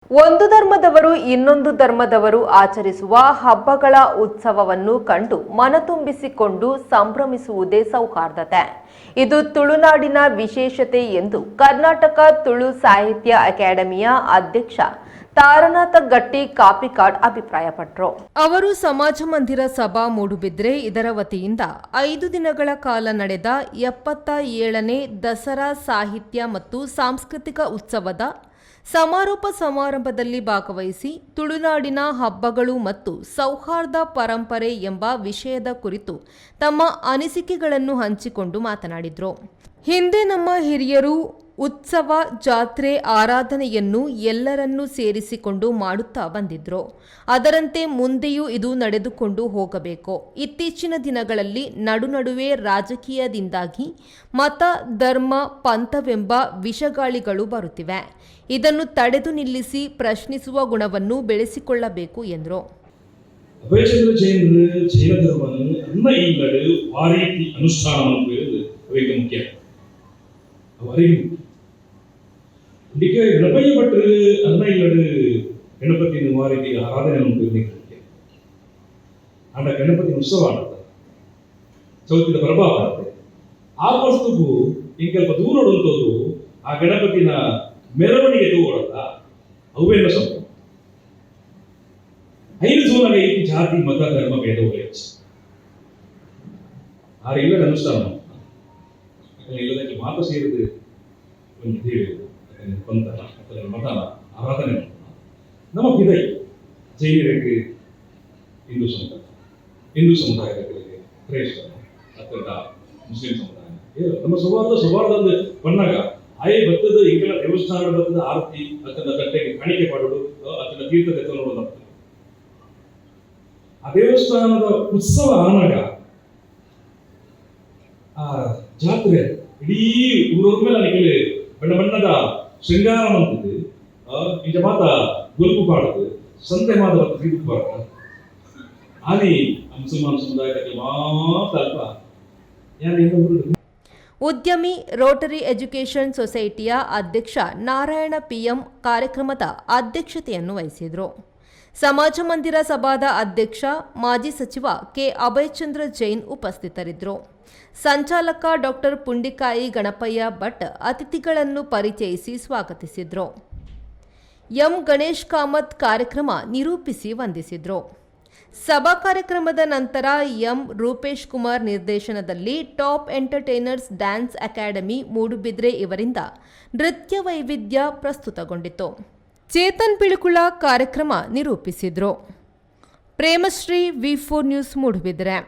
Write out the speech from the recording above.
ಒಂದು ಧರ್ಮದವರು ಇನ್ನೊಂದು ಧರ್ಮದವರು ಆಚರಿಸುವ ಹಬ್ಬಗಳ ಉತ್ಸವವನ್ನು ಕಂಡು ಮನತುಂಬಿಸಿಕೊಂಡು ಸಂಭ್ರಮಿಸುವುದೇ ಸೌಹಾರ್ದತೆ. ಇದು ತುಳುನಾಡಿನ ವಿಶೇಷತೆ ಎಂದು ಕರ್ನಾಟಕ ತುಳು ಸಾಹಿತ್ಯ ಅಕಾಡೆಮಿಯ ಅಧ್ಯಕ್ಷ ತಾರನಾಥ ಗಟ್ಟಿ ಕಾಪಿಕಾಡ್ ಅಭಿಪ್ರಾಯಪಟ್ಟರು. ಅವರು ಸಮಾಜ ಮಂದಿರ ಸಭಾ ಮೂಡುಬಿದ್ರೆ ಇದರ ವತಿಯಿಂದ 5 ದಿನಗಳ ಕಾಲ ನಡೆದ 77ನೇ ದಸರಾ ಸಾಹಿತ್ಯ ಮತ್ತು ಸಾಂಸ್ಕೃತಿಕ ಉತ್ಸವದ ಸಮಾರೋಪ ಸಮಾರಂಭದಲ್ಲಿ ಭಾಗವಹಿಸಿ ತುಳುನಾಡಿನ ಹಬ್ಬಗಳು ಮತ್ತು ಸೌಹಾರ್ದ ಪರಂಪರೆ ಎಂಬ ವಿಷಯದ ಕುರಿತು ತಮ್ಮ ಅನಿಸಿಕೆಗಳನ್ನು ಹಂಚಿಕೊಂಡು ಮಾತನಾಡಿದರು. ಹಿಂದೆ ನಮ್ಮ ಹಿರಿಯರು ಉತ್ಸವ, ಜಾತ್ರೆ, ಆರಾಧನೆಯನ್ನು ಎಲ್ಲರನ್ನೂ ಸೇರಿಸಿಕೊಂಡು ಮಾಡುತ್ತಾ ಬಂದಿದ್ರು. ಅದರಂತೆ ಮುಂದೆಯೂ ಇದು ನಡೆದುಕೊಂಡು ಹೋಗಬೇಕು. ಇತ್ತೀಚಿನ ದಿನಗಳಲ್ಲಿ ನಡುವೆ ರಾಜಕೀಯದಿಂದಾಗಿ ಮತ, ಧರ್ಮ, ಪಂಥವೆಂಬ ವಿಷಗಾಳಿಗಳು ಬರುತ್ತಿವೆ. ಇದನ್ನು ತಡೆದು ನಿಲ್ಲಿಸಿ ಪ್ರಶ್ನಿಸುವ ಗುಣವನ್ನು ಬೆಳೆಸಿಕೊಳ್ಳಬೇಕು ಎಂದರು. ಅಭಯಚಂದ್ರ ಜೈನರು ಜೈನ ಧರ್ಮವನ್ನು ಅನ್ನ ಇಲ್ಲಡು ಆ ರೀತಿ ಅನುಷ್ಠಾನವನ್ನು ಅವರಿಗೆ ಮುಖ್ಯ. ಅವರಿಗೆ ಇದಕ್ಕೆ ಗಣಪಯ್ಯ ಭಟ್ರು ಅನ್ನ ಇಲ್ಲಡು ಗಣಪತಿ ಆ ರೀತಿ ಆರಾಧನೆ ಮುಖ್ಯ. ಆಂಡ ಗಣಪತಿ ಉತ್ಸವ ಆಡುತ್ತೆ, ಚೌತಿದ ಪ್ರಭಾವ ಆಗುತ್ತೆ. ಆ ವಸ್ತುಗೂ ಈಗ ಸ್ವಲ್ಪ ದೂರ ಹೊಡುವಂಥದ್ದು ಆ ಗಣಪತಿನ ಮೆರವಣಿಗೆ ತಗೊಳ್ಳಲ್ಲ. ಅವೇನ ಸಂಭವ 5 ಜೂನಾಗ ಐತಿ ಜಾತಿ ಮತ ಧರ್ಮ ಭೇದ ಆ ಇಲ್ಲದ ಅನುಷ್ಠಾನ ಇಲ್ಲದಕ್ಕೆ ಮಾತು ಸೇರಿದು ಒಂದು ದೇವಿ ಪಂಥನ ಅಥವಾ ಮತನ ಆರಾಧನೆ ನಮ್ಮ ಬಿದೈ ಜೈನರಿಗೆ ಹಿಂದೂ ಸಮುದಾಯಗಳಿಗೆ ಕ್ರೈಸ್ತ ಅಥವಾ ಮುಸ್ಲಿಂ ಸಮುದಾಯ ನಮ್ಮ ಸೌಹಾರ್ದ ಬಂದಾಗ ಆಯೇ ಭತ್ತದ ಈಗೆಲ್ಲ ದೇವಸ್ಥಾನ ಭತ್ತದ ಆರತಿ ಅದನ್ನ ತಟ್ಟೆಗೆ ಕಾಣಿಕೆ ಮಾಡೋದು ಅದನ್ನ ತೀರ್ಥದ ನೋಡೋದು. ಆ ದೇವಸ್ಥಾನದ ಉತ್ಸವ ಆನಾಗ ಆ ಜಾತ್ರೆ ಇಡೀ ಊರವ್ರ ಮೇಲೆ ನನಗೆ ಬಣ್ಣ ಬಣ್ಣದ ಶೃಂಗಾರ ಅಂತಿದ್ದು ನಿಜ ಮಾತ ಗುರುಪು ಪಾಡದು ಸಂತೆ ಮಾದ ತಿರುಗು ಪಾಡ ಆನಿ ಮುಸಲ್ಮಾನ್ ಸಮುದಾಯಕ್ಕೆ ಮಾತ್ರ ಅಲ್ಪ ಯಾರು ಉದ್ಯಮಿ ರೋಟರಿ ಎಜುಕೇಷನ್ ಸೊಸೈಟಿಯ ಅಧ್ಯಕ್ಷ ನಾರಾಯಣ ಪಿಎಂ ಕಾರ್ಯಕ್ರಮದ ಅಧ್ಯಕ್ಷತೆಯನ್ನು ವಹಿಸಿದರು. ಸಮಾಜ ಮಂದಿರ ಸಭಾದ ಅಧ್ಯಕ್ಷ ಮಾಜಿ ಸಚಿವ ಕೆ ಅಭಯಚಂದ್ರ ಜೈನ್ ಉಪಸ್ಥಿತರಿದ್ದರು. ಸಂಚಾಲಕ ಡಾಕ್ಟರ್ ಪುಂಡಿಕಾಯಿ ಗಣಪಯ್ಯ ಭಟ್ ಅತಿಥಿಗಳನ್ನು ಪರಿಚಯಿಸಿ ಸ್ವಾಗತಿಸಿದರು. ಎಂ ಗಣೇಶ್ ಕಾಮತ್ ಕಾರ್ಯಕ್ರಮ ನಿರೂಪಿಸಿ ವಂದಿಸಿದರು. ಸಭಾ ಕಾರ್ಯಕ್ರಮದ ನಂತರ ಎಂ ರೂಪೇಶ್ ಕುಮಾರ್ ನಿರ್ದೇಶನದಲ್ಲಿ top entertainers dance academy Moodbidri ಇವರಿಂದ ನೃತ್ಯ ವೈವಿಧ್ಯ ಪ್ರಸ್ತುತಗೊಂಡಿತು. ಚೇತನ್ ಪಿಳುಕುಳ ಕಾರ್ಯಕ್ರಮ ನಿರೂಪಿಸಿದರು. Premashree V4 news Moodbidri.